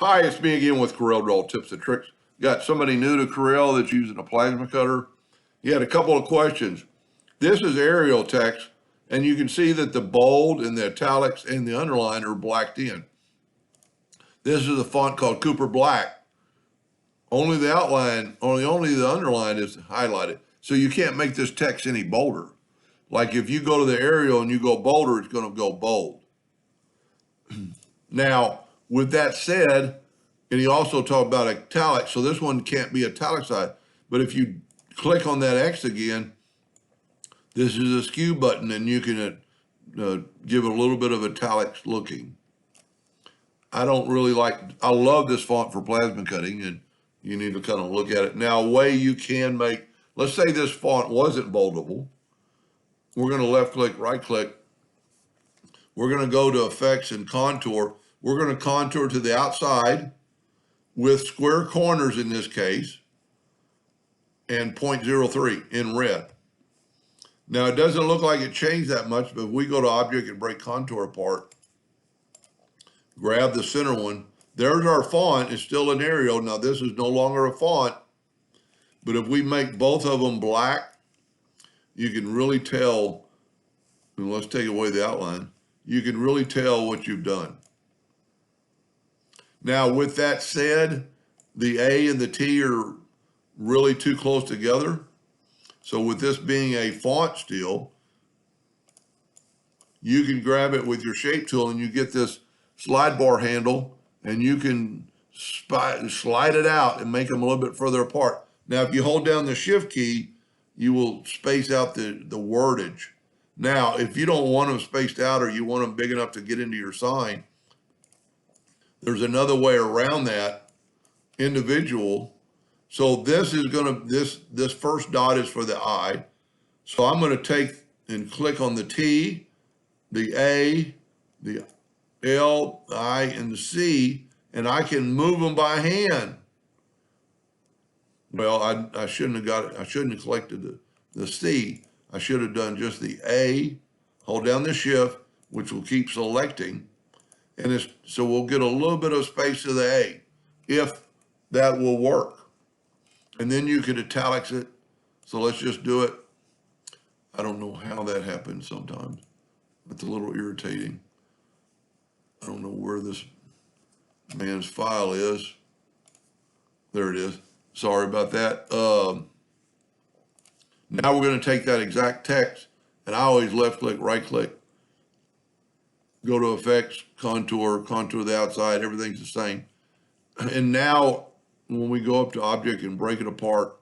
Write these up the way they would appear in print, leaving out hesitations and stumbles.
Hi, it's me again with Corel Draw Tips and Tricks. Got somebody new to Corel that's using a plasma cutter. He had a couple of questions. This is Arial text, and you can see that the bold and the italics and the underline are blacked in. This is a font called Cooper Black. Only the outline, only the underline is highlighted. So you can't make this text any bolder. Like if you go to the Arial and you go bolder, it's going to go bold. Now, with that said, and he also talked about italics, so this one can't be italicized. But if you click on that X again, this is a skew button, and you can give it a little bit of italics looking. I love this font for plasma cutting, and you need to kind of look at it. Now, a way you can make, let's say this font wasn't boldable. We're going to left click, right click. We're going to go to effects and contour. We're going to contour to the outside with square corners in this case and 0.03 in red. Now it doesn't look like it changed that much, but if we go to object and break contour apart, grab the center one, there's our font. It's still an Arial. Now this is no longer a font, but if we make both of them black, you can really tell, and let's take away the outline, you can really tell what you've done. Now, with that said, the A and the T are really too close together. So with this being a font still, you can grab it with your shape tool and you get this slide bar handle and you can slide it out and make them a little bit further apart. Now, if you hold down the shift key, you will space out the wordage. Now, if you don't want them spaced out or you want them big enough to get into your sign, there's another way around that, individual. So this is this first dot is for the I. So I'm going to take and click on the T, the A, the L, I, and the C, and I can move them by hand. Well, I shouldn't have got it. I shouldn't have selected the C. I should have done just the A, hold down the shift, which will keep selecting. And so we'll get a little bit of space to the A, if that will work. And then you can italics it. So let's just do it. I don't know how that happens sometimes. It's a little irritating. I don't know where this man's file is. There it is. Sorry about that. Now we're going to take that exact text, and I always left click, right click, go to effects, contour the outside, everything's the same. And now when we go up to object and break it apart,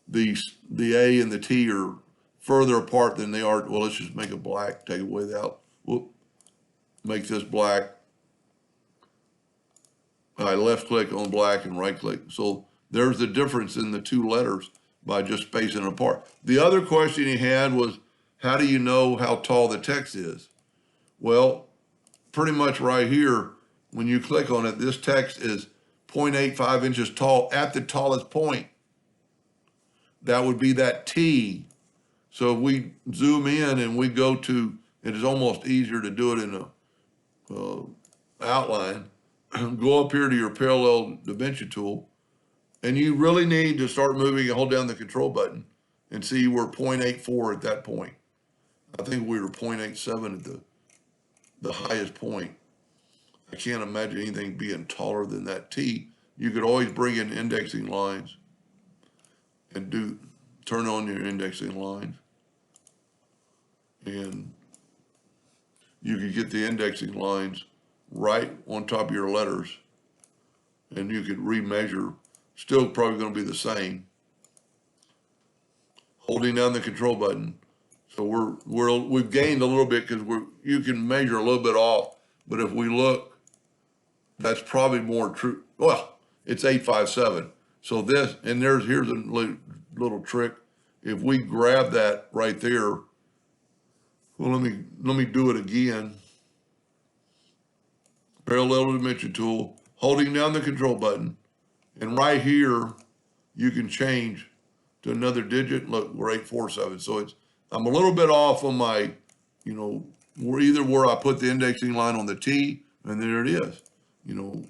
the A and the T are further apart than they are. Well, let's just make it black, take away the out. Whoop, make this black. I left click on black and right click. So there's the difference in the two letters by just spacing it apart. The other question he had was, how do you know how tall the text is? Well, pretty much right here, when you click on it, this text is 0.85 inches tall at the tallest point. That would be that T. So if we zoom in and we go to, it is almost easier to do it in a outline. Go up here to your parallel dimension tool, and you really need to start moving and hold down the control button and see we're 0.84 at that point. I think we were 0.87 at the highest point. I can't imagine anything being taller than that T. You could always bring in indexing lines and turn on your indexing lines. And you could get the indexing lines right on top of your letters, and you could remeasure. Still probably going to be the same. Holding down the control button. So we've gained a little bit because you can measure a little bit off, but if we look, that's probably more true. Well, it's 857. So here's a little trick. If we grab that right there, well, let me do it again. Parallel dimension tool, holding down the control button, and right here you can change to another digit. Look, we're 847. So I'm a little bit off on my, where I put the indexing line on the T and there it is. You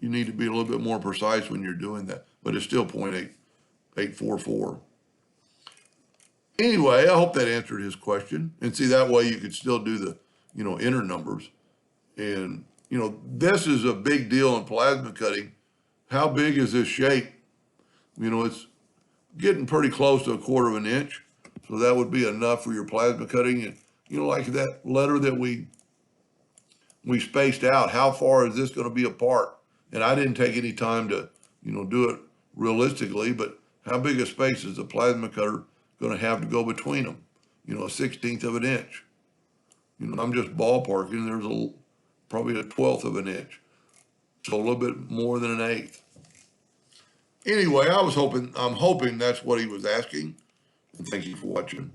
need to be a little bit more precise when you're doing that, but it's still 0.844. Anyway, I hope that answered his question. And see, that way you could still do the, inner numbers. And, this is a big deal in plasma cutting. How big is this shape? It's getting pretty close to 1/4 of an inch. So that would be enough for your plasma cutting. And, like that letter that we spaced out, how far is this going to be apart? And I didn't take any time to, do it realistically, but how big a space is the plasma cutter going to have to go between them? 1/16 of an inch. I'm just ballparking. There's probably 1/12 of an inch. So a little bit more than 1/8. Anyway, I'm hoping that's what he was asking. And thank you for watching.